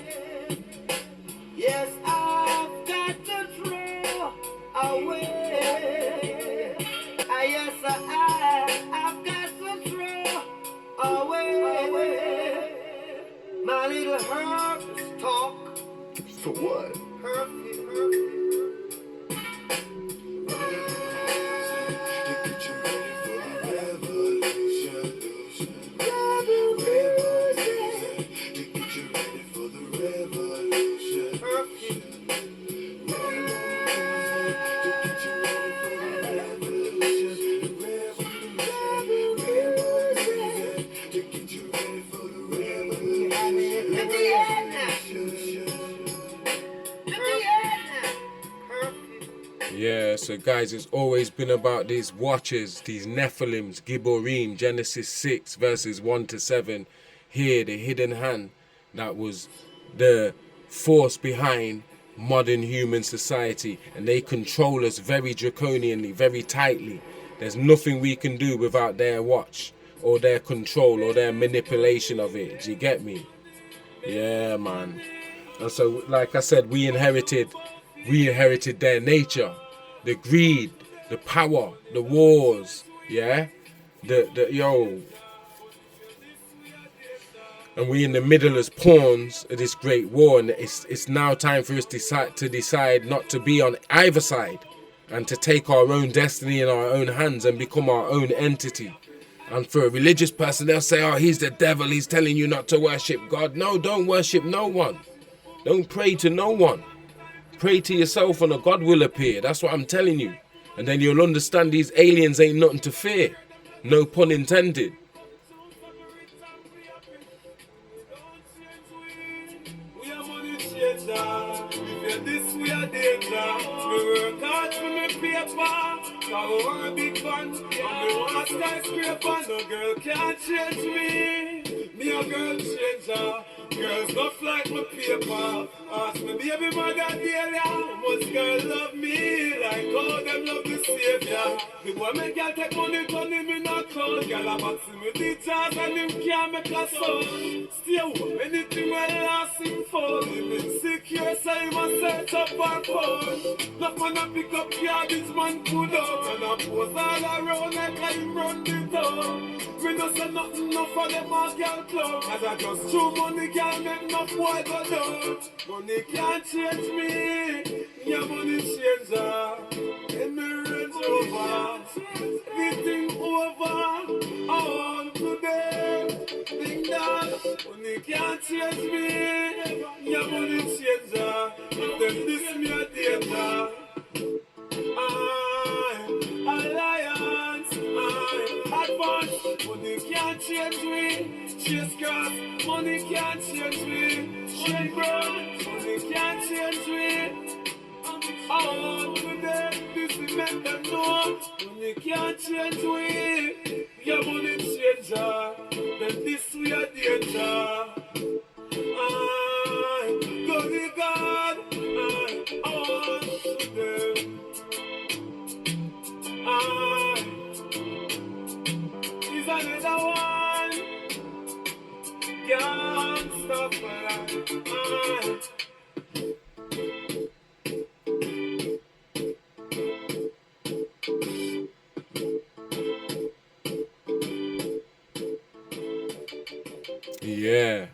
Yes, I've got to throw away. Yes, I've got to throw away. My little herbs talk. For what? Perfect. To get you ready for the revolution. To get you ready for the revolution. To get you ready for the revolution. To get you ready for the Yeah, so guys, it's always been about these watchers, these Nephilims, Gibborim, Genesis 6 verses 1 to 7. Here, the hidden hand that was the force behind modern human society, and they control us very draconianly, very tightly. There's nothing we can do without their watch or their control or their manipulation of it. Do you get me? Yeah, man. And so, like I said, we inherited their nature, the greed, the power, the wars, yeah, and we in the middle as pawns of this great war, and it's now time for us to decide not to be on either side, and to take our own destiny in our own hands and become our own entity. And for a religious person, they'll say, "Oh, he's the devil. He's telling you not to worship God." No, don't worship no one. Don't pray to no one. Pray to yourself and a God will appear. That's what I'm telling you. And then you'll understand these aliens ain't nothing to fear. No pun intended. We are money changer. If you're this, we are danger. We work hard for me paper. Cause we want a big fun. And we want a skyscraper. No girl can't change me. Me a girl changer. Girls not like my paper. Ask me baby mother dear, most girls love me like how them love the savior. The boy make girl take money, turn him in a cloud. Girl a box him with the jazz and him can't make a sound. Stay home, anything will last him for. Him insecure, so he must set up and phone. Look man a pick up garbage man put out. And a pose all around like how him run the town. We no say nothing enough for them all girl club. As I just throw money can't make enough boy go down. Money can't change me, yeah money changer. Emirates over, the thing over. I want today, think that money can't change me, yeah money changer. If them this me a danger, alliance, advance. Money can't change me. Chase grass, money can't change me. Shake brown, money can't change me. I want today, this is make them know. Money can't change me. Yeah, money changer. Then this we are danger. Go to God. I want today. He's another one. Can't stop for Yeah.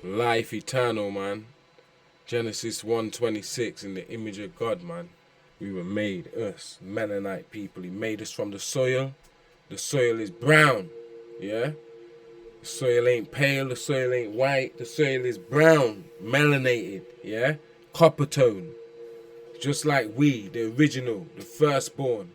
Life eternal, man. Genesis 1:26, in the image of God, man. We were made, us, Mennonite people. He made us from the soil. The soil is brown, yeah? The soil ain't pale, the soil ain't white. The soil is brown, melanated, yeah? Copper tone. Just like we, the original, the firstborn.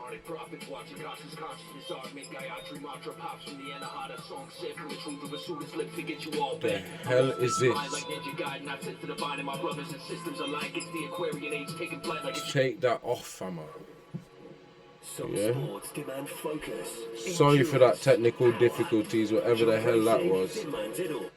Incarnate prophets watching Gospel's consciousness art. Make Gayatri mantra pops from the Anahata song said from the truth of a student's lips to get you all The back. hell is this? Like Ninja God, not sent to the vine, and my brothers and sisters alike. It's the Aquarian age taking flight like a Take that off, fama. Some Yeah. sports demand focus. Sorry for that technical difficulties, whatever the hell that was. Thin Man Diddle.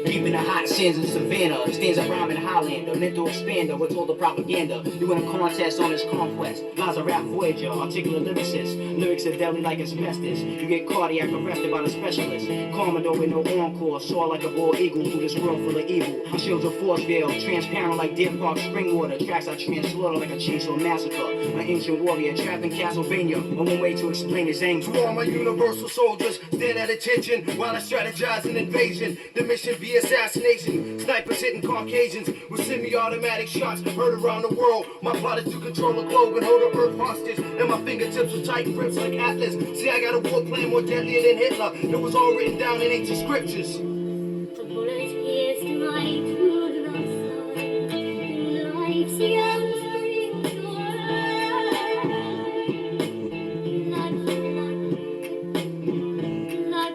Deep in the hot sands of Savannah, stands a rhyming Highlander, mental expander with all the propaganda. You win a contest on his conquest. Lies a rap voyager, articulate lyricist. Lyrics are deadly like asbestos. You get cardiac arrested by the specialist. Commodore with no encore, soar like a bald eagle through this world full of evil. My shields are force veiled, transparent like Deer Park spring water. Tracks I translaughter like a chainsaw massacre. An ancient warrior trapped in Castlevania. One way to explain his anger. To all my universal soldiers, stand at attention while I strategize an invasion. The mission be assassination. Snipers hitting Caucasians with semi-automatic shots heard around the world. My plot is to control the globe and hold the earth hostage. And my fingertips with tight grips like Atlas. See, I got a war plan more deadlier than Hitler. It was all written down in ancient scriptures. The bullet pierced my true love side. Life's young spring door. Not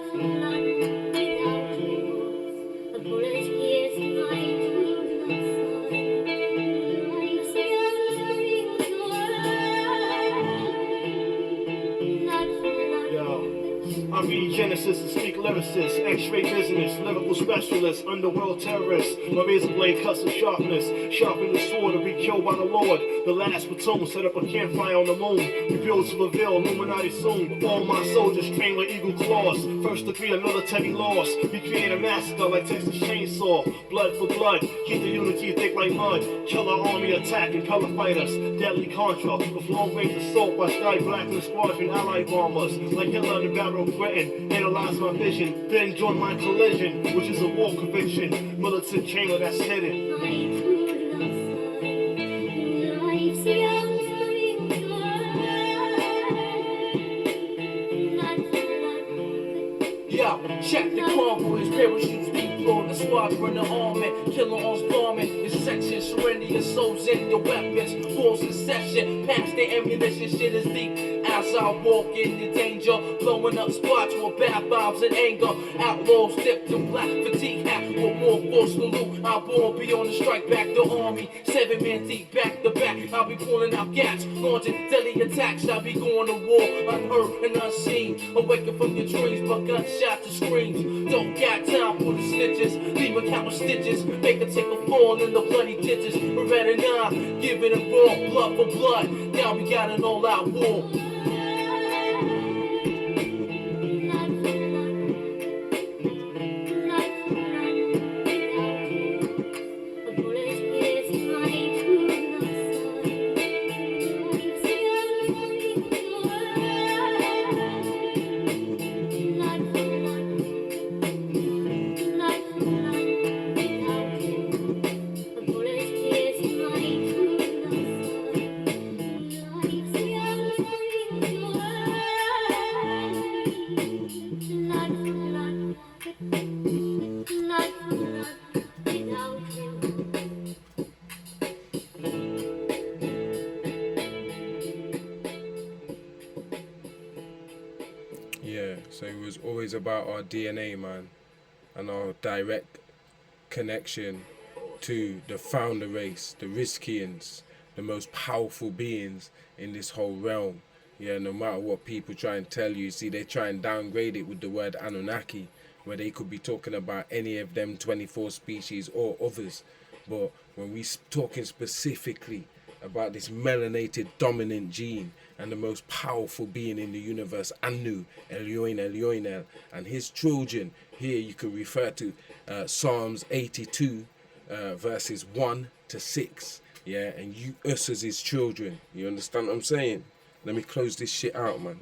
for long without remorse. The bullet pierced my true love side. Life's young spring door. Not for long. I read Genesis and speak lyricists, X-ray business, lyrical specialists, underworld terrorists. My razor blade cuts with sharpness, sharpen the sword to be killed by the Lord. The last platoon set up a campfire on the moon. Revealed to reveal Illuminati soon. All my soldiers trained with eagle claws. First degree of military loss. We create a massacre like Texas Chainsaw. Blood for blood, keep the unity thick like mud. Kill our army, attack and color fighters. Deadly Contra with long range assault by Sky Black and the squadron allied bombers. Like Hitler in the Battle of Britain. Analyze my vision, then join my collision, which is a war conviction. Militant chamber that's hidden. My true love side. Life's young spring door. Yo, check the convoys, parachutes deployed, the squadron, the armament, killer on bombing, in section, surrender your souls and your weapons, force in session, past the ammunition, shit is deep. As I walk in the danger, blowing up spots with bath bombs and anger. Outlaws dipped in black fatigue hat with more force to loot. I won't be on the strike back, the army, 7 men deep back to back. I'll be pulling out gats, launching deadly attacks. I'll be going to war, unheard and unseen. Awaken from your dreams, but gunshots and screams. Don't got time for the snitches, leave a count of stitches. Make a take a fall in the bloody ditches. Beretta 9, giving it raw, blood for blood. Now we got an all-out war. Yeah, so it was always about our DNA, man, and our direct connection to the founder race, the Riskians, the most powerful beings in this whole realm. Yeah, no matter what people try and tell you, see, they try and downgrade it with the word Anunnaki, where they could be talking about any of them 24 species or others. But when we talking specifically about this melanated dominant gene and the most powerful being in the universe, Anu, Elyoin, and his children, here you can refer to Psalms 82, verses 1 to 6. Yeah, and you, us as his children. You understand what I'm saying? Let me close this shit out, man.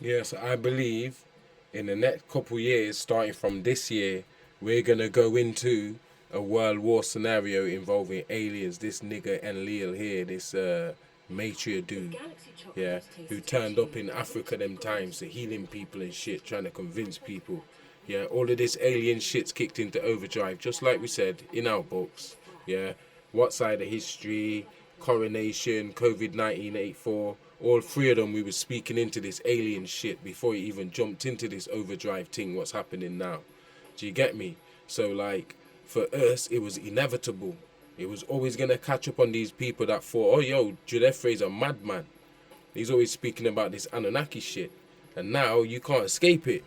Yes, I believe in the next couple years, starting from this year, we're gonna go into a world war scenario involving aliens. This nigga Enlil here, this Matria dude, yeah, who turned up in Africa them times, healing people and shit, trying to convince people. Yeah, all of this alien shit's kicked into overdrive, just like we said in our books. Yeah, What Side of History, Coronation, COVID-19 84. All three of them, we were speaking into this alien shit before he even jumped into this overdrive thing, what's happening now. Do you get me? So, like, for us, it was inevitable. It was always going to catch up on these people that thought, oh, yo, Judefre's a madman. He's always speaking about this Anunnaki shit. And now you can't escape it.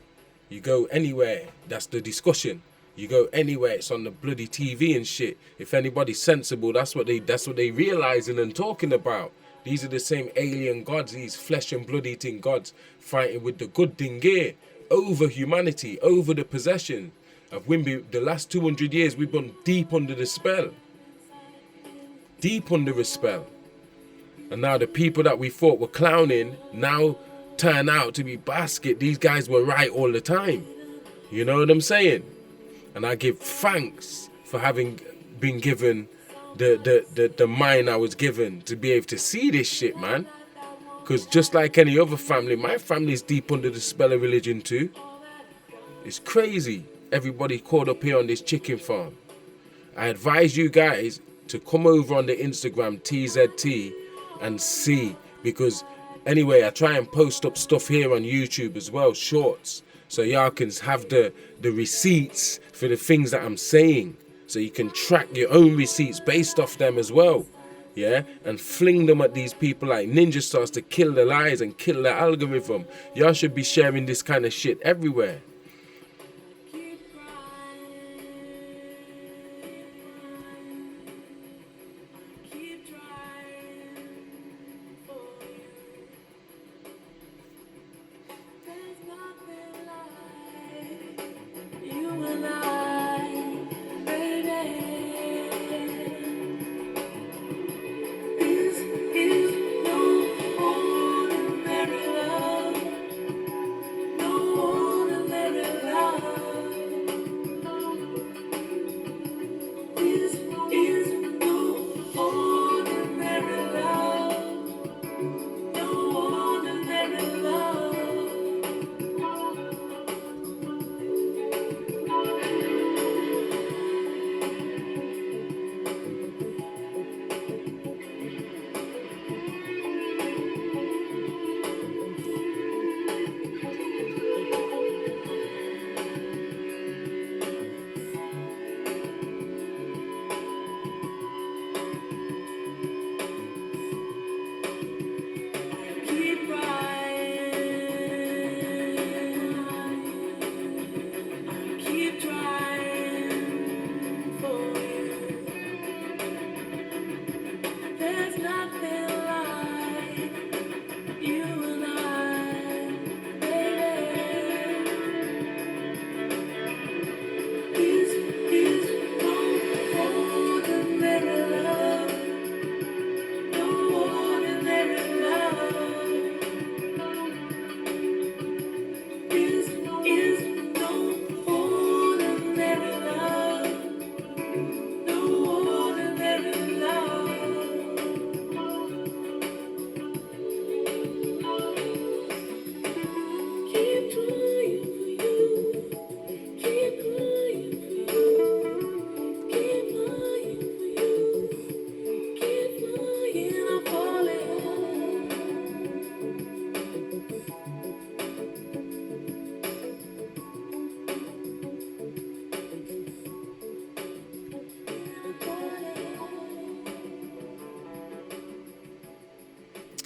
You go anywhere, that's the discussion. You go anywhere, it's on the bloody TV and shit. If anybody's sensible, that's what they realizing and talking about. These are the same alien gods, these flesh and blood eating gods, fighting with the good Dingir over humanity, over the possession of Wimby. The last 200 years, we've been deep under the spell. Deep under the spell. And now the people that we thought were clowning now turn out to be basket. These guys were right all the time. You know what I'm saying? And I give thanks for having been given the mind I was given to be able to see this shit, man. Because just like any other family, my family is deep under the spell of religion too. It's crazy. Everybody caught up here on this chicken farm. I advise you guys to come over on the Instagram TZT and see, because anyway, I try and post up stuff here on YouTube as well, shorts, so y'all can have the receipts for the things that I'm saying, so you can track your own receipts based off them as well, yeah, and fling them at these people like Ninja Stars to kill the lies and kill the algorithm. Y'all should be sharing this kind of shit everywhere.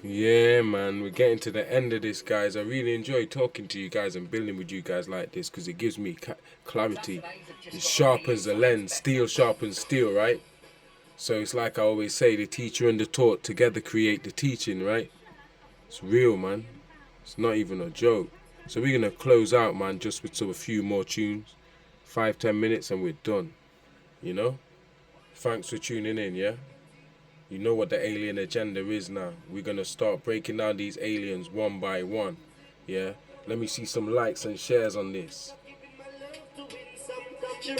Yeah, man, we're getting to the end of this, guys. I really enjoy talking to you guys and building with you guys like this, because it gives me clarity. It sharpens the lens. Steel sharpens steel, right? So it's like I always say, the teacher and the taught together create the teaching, right? It's real, man. It's not even a joke. So we're going to close out, man, just with a few more tunes. 5-10 minutes and we're done. You know? Thanks for tuning in, yeah? You know what the alien agenda is now. We're going to start breaking down these aliens one by one. Yeah? Let me see some likes and shares on this. So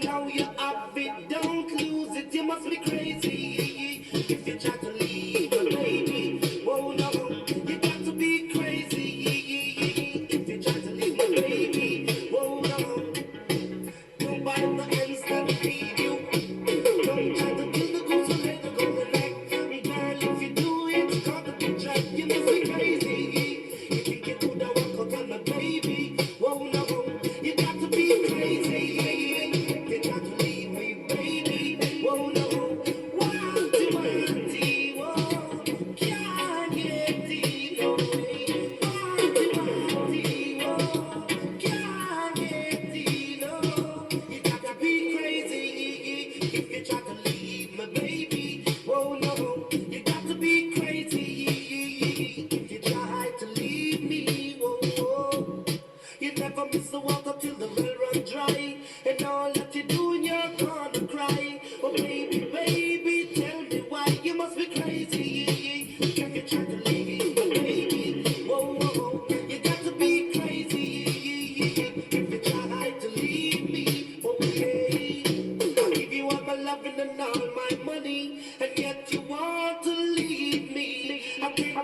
now you have it, don't lose it. You must be crazy if you try to leave the baby. Whoa, no, you got to be crazy if you try to leave the baby. Whoa, no, nobody no ends that feed you. Don't try to kill the goose and let her go back. Girl, if you do it, call the picture. You must be crazy. You think you could have walked out on the baby. Whoa, no, you got to be crazy. You got to leave me, baby. Whoa, no, wow.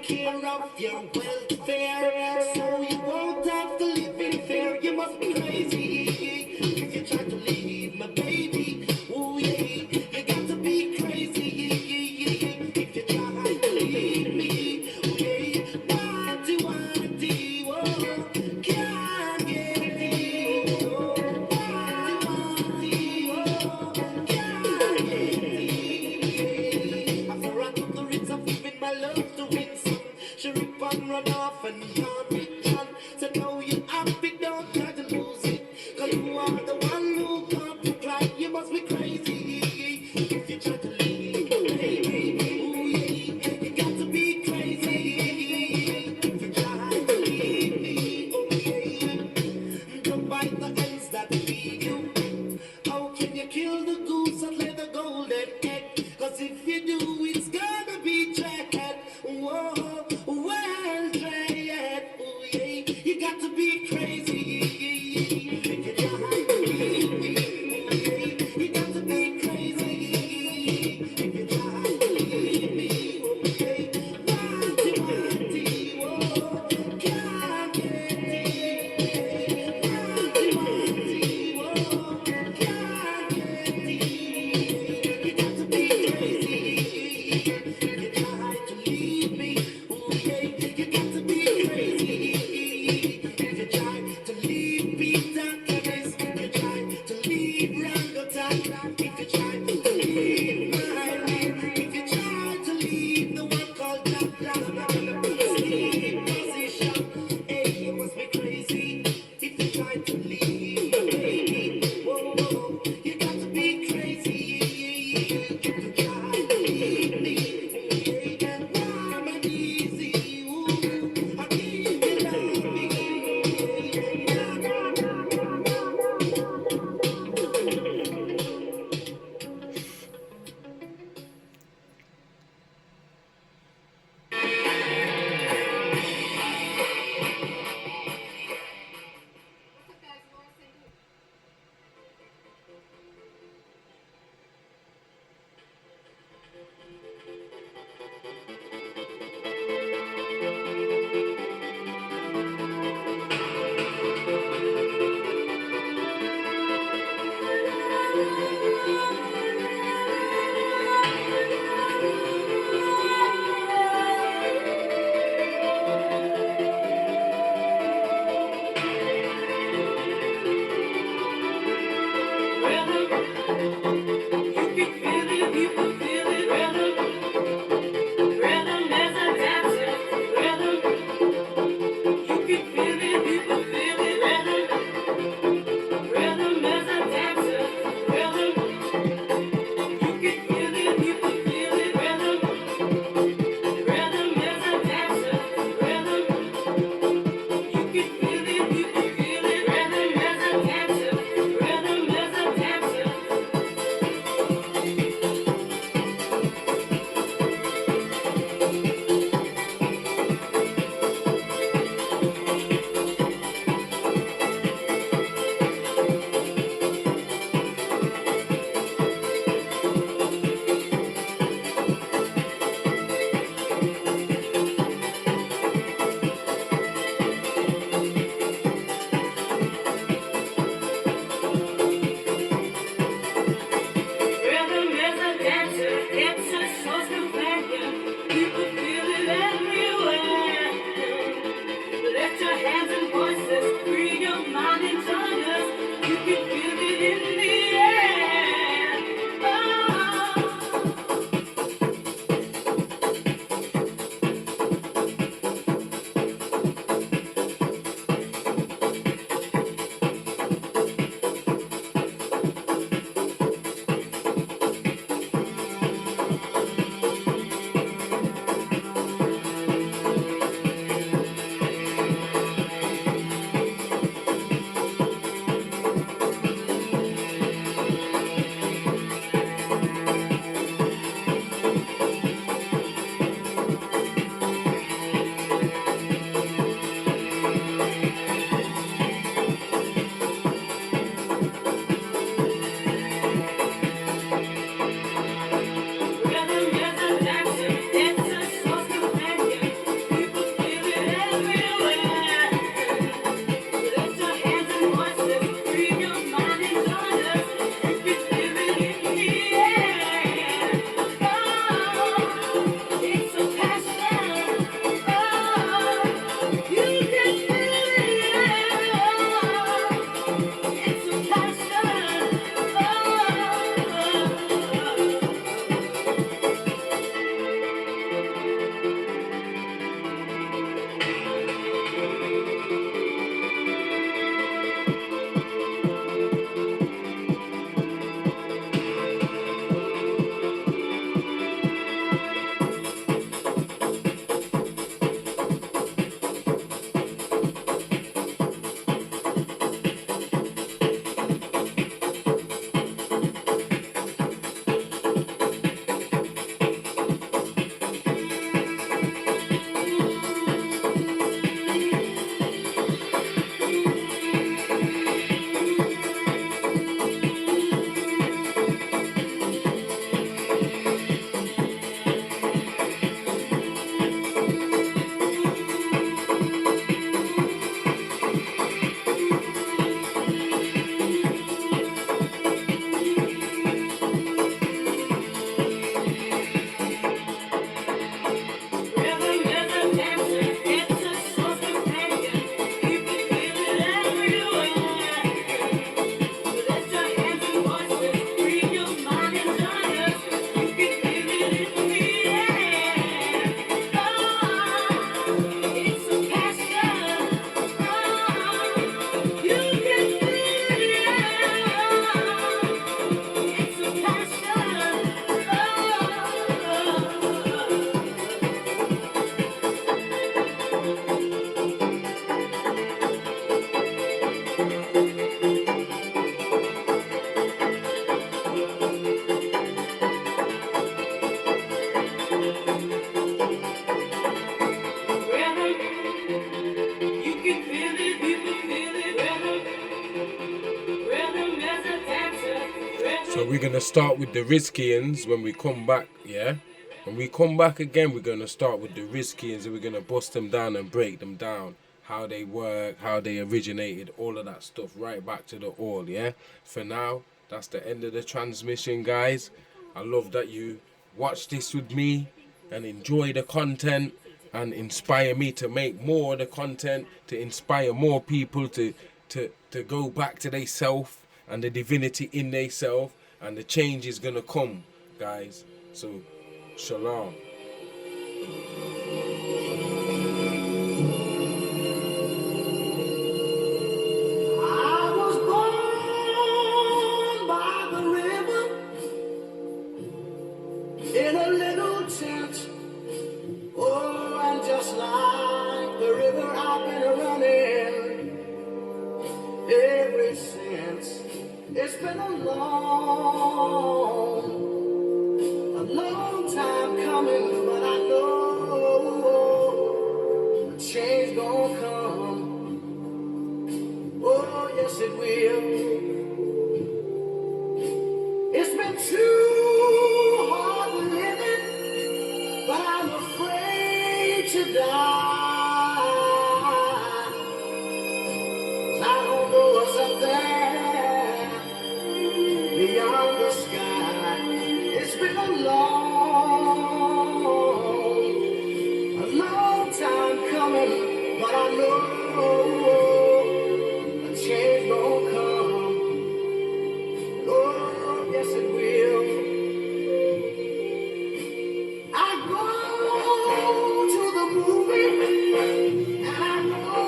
care of your welfare, so you won't have to live in fear. You must be crazy if you try to leave my baby. Oh yeah, you got to be crazy if you try to leave me. Oh yeah, what you wanna do? Oh, can't get it. Oh, what you wanna do? Oh, can't get it. After I took the rinse of giving my love to win some, she rip and run off and gone with John. So now you happy, don't try to lose it, 'cause you are the one who can't reply. You must be crazy if you try to leave, baby. Ooh yeah, you got to be crazy if you try to leave me. Oh yeah, don't bite the ends that feed you. How can you kill the goose and lay the golden egg? 'Cause if you do, it's gonna be tracked. Whoa, well tried. gonna start with the Rizkians when we come back, yeah? When we come back again, we're gonna start with the Rizkians and we're gonna bust them down and break them down. How they work, how they originated, all of that stuff, right back to the all, yeah? For now, that's the end of the transmission, guys. I love that you watch this with me and enjoy the content and inspire me to make more of the content, to inspire more people to go back to their self and the divinity in their self, and the change is gonna come, guys. So, shalom. I was born by the river in a little tent. Oh, and just like the river, I've been running ever since. It's been a long time coming, but I know a change gonna come. Oh, yes, it will. It's been too hard living, but I'm afraid to die. 'Cause I don't know what's up there beyond the sky. It's been a long time coming, but I know a change gonna come. Oh, yes it will. I go to the movie and I go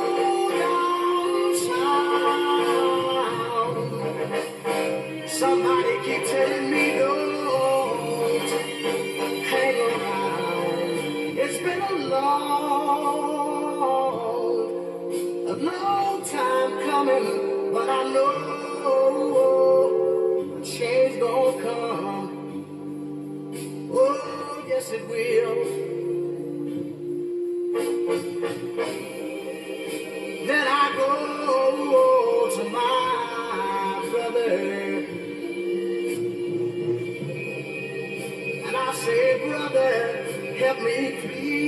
downtown. Somebody keep telling me don't hang around. It's been a long time coming, but I know a change gonna come. Oh, yes it will. Then I go to my brother and I say, brother, help me please.